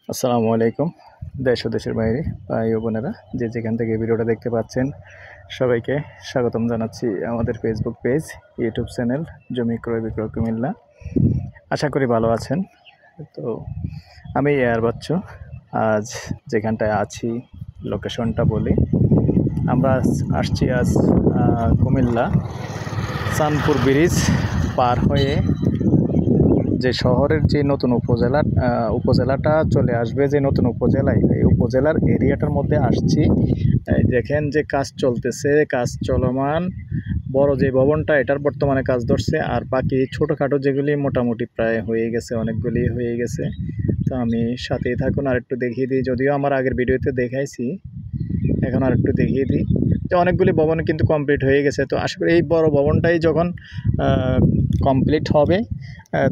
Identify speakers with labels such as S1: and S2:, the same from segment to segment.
S1: আসসালামু আলাইকুম। দেশ ও দেশের বাইরে ভাই ও বোনেরা যে যেখান থেকে ভিডিওটা দেখতে পাচ্ছেন সবাইকে স্বাগতম জানাচ্ছি আমাদের ফেসবুক পেজ, ইউটিউব চ্যানেল জমি ক্রয় বিক্রয় কুমিল্লা। আশা করি ভালো আছেন। তো আমি এয়ার বাচ্চু। আজ যেখানটায় আছি লোকেশনটা বলি। আমরা আসছি আজ কুমিল্লা চাঁদপুর ব্রিজ পার হয়ে যে শহরের যে নতুন উপজেলাটা চলে আসবে, যে নতুন উপজেলায় এই উপজেলার এরিয়াটার মধ্যে আসছি। দেখেন যে কাজ চলতেছে, কাজ চলমান। বড় যে ভবনটা এটার বর্তমানে কাজ ধরছে, আর বাকি ছোটোখাটো যেগুলি মোটামুটি প্রায় হয়ে গেছে, অনেকগুলি হয়ে গেছে। তো আমি সাথেই থাকুন, আর একটু দেখিয়ে দিই। যদিও আমার আগের ভিডিওতে দেখাইছি, এখন আর একটু দেখিয়ে দিই যে অনেকগুলি ভবন কিন্তু কমপ্লিট হয়ে গেছে। তো আশা করি এই বড় ভবনটাই যখন কমপ্লিট হবে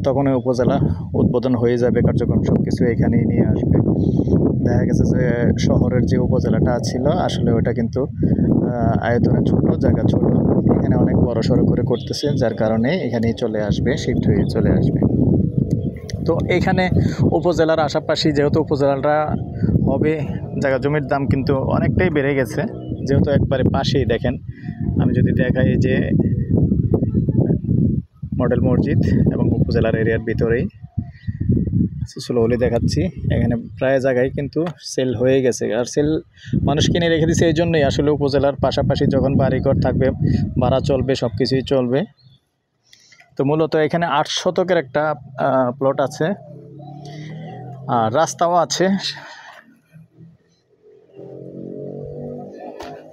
S1: তখন ওই উপজেলা উদ্বোধন হয়ে যাবে, কার্যক্রম সব কিছু এখানেই নিয়ে আসবে। দেখা গেছে যে শহরের যে উপজেলাটা ছিল আসলে ওটা কিন্তু আয়তনে ছোট, জায়গা ছোট, এখানে অনেক বড় সড়ো করে করতেছে, যার কারণে এখানেই চলে আসবে, শিফট হয়ে চলে আসবে। তো এখানে উপজেলার আশেপাশে যেহেতু উপজেলাটা হবে, জায়গা জমির দাম কিন্তু অনেকটাই বেড়ে গেছে, যেহেতু একবারে পাশেই। দেখেন আমি যদি দেখাই যে মডেল মসজিদ এবং উপজেলার এরিয়ার ভিতরেই স্লোলি দেখাচ্ছি, এখানে প্রায় জায়গায় কিন্তু সেল হয়ে গেছে। আর সেল মানুষ কিনে রেখে দিচ্ছে এই জন্যই, আসলে উপজেলার পাশাপাশি যখন বাড়িঘর থাকবে, ভাড়া চলবে, সব কিছুই চলবে। তো মূলত এখানে 8 শতকের একটা প্লট আছে, আর রাস্তাও আছে।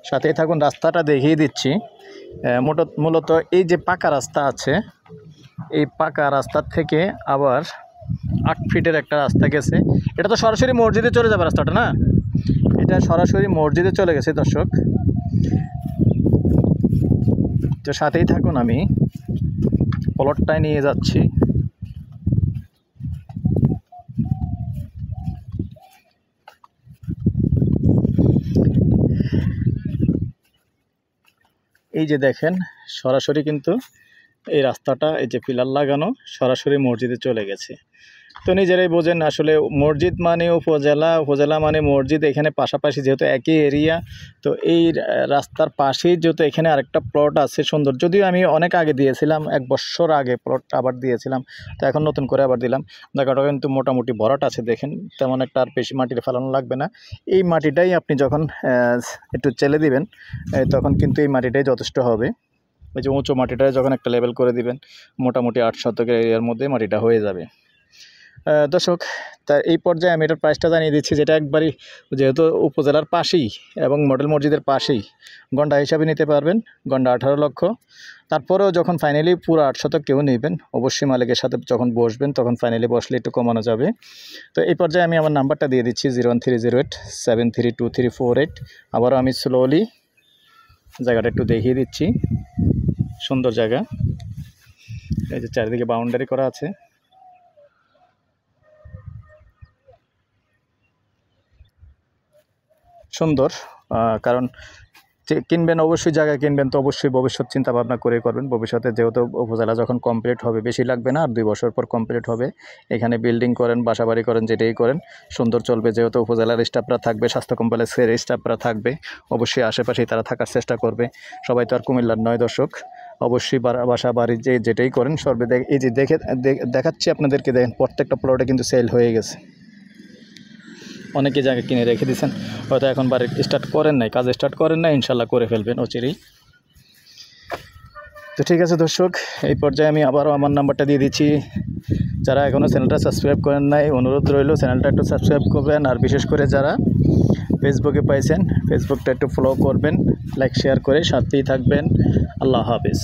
S1: সাথেই থাকুন, রাস্তাটা দেখিয়ে দিচ্ছি। মূলত এই যে পাকা রাস্তা আছে, এই পাকা রাস্তার থেকে আবার 8 ফিটের একটা রাস্তা গেছে। এটা তো সরাসরি মসজিদে চলে যাবে রাস্তাটা, না? এটা সরাসরি মসজিদে চলে গেছে দর্শক। তো সাথেই থাকুন, আমি প্লটটায় নিয়ে যাচ্ছি। এই যে দেখেন সরাসরি কিন্তু এই রাস্তাটা, এই যে পিলার লাগানো, সরাসরি মসজিদে চলে গেছে। তো নিজেরাই বোঝেন, আসলে মসজিদ মানে উপজেলা, উপজেলা মানে মসজিদ, এখানে পাশাপাশি যেহেতু একই এরিয়া। তো এই রাস্তার পাশেই যেহেতু এখানে আরেকটা প্লট আছে সুন্দর, যদিও আমি অনেক আগে দিয়েছিলাম, 1 বছর আগে প্লটটা আবার দিয়েছিলাম, তো এখন নতুন করে আবার দিলাম। জায়গাটা কিন্তু মোটামুটি ভরাট আছে, দেখেন তেমন একটা আর বেশি মাটির ফেলানো লাগবে না। এই মাটিটাই আপনি যখন একটু চেলে দিবেন, তখন কিন্তু এই মাটিটাই যথেষ্ট হবে। ওই যে উঁচু মাটিটা যখন একটা লেভেল করে দিবেন, মোটামুটি 8 শতকের এরিয়ার মধ্যে মাটিটা হয়ে যাবে। দর্শক, তা এই পর্যায়ে আমি এটার প্রাইসটা জানিয়ে দিচ্ছি, যেটা একবারই যেহেতু উপজেলার পাশেই এবং মডেল মসজিদের পাশেই, গন্ডা হিসাবে নিতে পারবেন, গন্ডা 18 লক্ষ। তারপরেও যখন ফাইনালি পুরো 8 শতক কেউ নেবেন, অবশ্যই মালিকের সাথে যখন বসবেন তখন ফাইনালি বসলে একটু কমানো যাবে। তো এই পর্যায়ে আমি আমার নাম্বারটা দিয়ে দিচ্ছি 01308732348। আবারও আমি স্লোলি জায়গাটা একটু দেখিয়ে দিচ্ছি। সুন্দর জায়গা, এই যে চারিদিকে বাউন্ডারি করা আছে। সুন্দর, কারণ কিনবেন, অবশ্যই জায়গা কিনবেন তো অবশ্যই ভবিষ্যৎ চিন্তা ভাবনা করে করবেন। ভবিষ্যতে যেহেতু উপজেলা যখন কমপ্লিট হবে, বেশি লাগবে না, আর 2 বছর পর কমপ্লিট হবে। এখানে বিল্ডিং করেন, বাসাবাড়ি করেন, যেটাই করেন সুন্দর চলবে। যেহেতু উপজেলার স্টাফরা থাকবে, স্বাস্থ্য কমপ্লেক্সের স্টাফরা থাকবে, অবশ্যই আশেপাশেই তারা থাকার চেষ্টা করবে। সবাই তো আর কুমিল্লার নয় দর্শক, অবশ্যই বাসা বাড়ি যেটাই করেন সর্বে এই যে দেখাচ্ছি আপনাদেরকে, দেখেন প্রত্যেকটা প্লটে কিন্তু সেল হয়ে গেছে। অনেকে জায়গা কিনে রেখে দিয়েছেন, হয়তো এখন বাড়ি স্টার্ট করেন নাই, কাজ স্টার্ট করেন নাই, ইনশাল্লাহ করে ফেলবেন অচিরেই। তো ঠিক আছে দর্শক, এই পর্যায়ে আমি আবারও আমার নাম্বারটা দিয়ে দিচ্ছি। যারা এখনও চ্যানেলটা সাবস্ক্রাইব করেন নাই, অনুরোধ রইল চ্যানেলটা একটু সাবস্ক্রাইব করবেন। আর বিশেষ করে যারা ফেসবুকে পাইছেন, ফেসবুকটা একটু ফলো করবেন, লাইক শেয়ার করে সাথেই থাকবেন। আল্লাহ হাফেজ।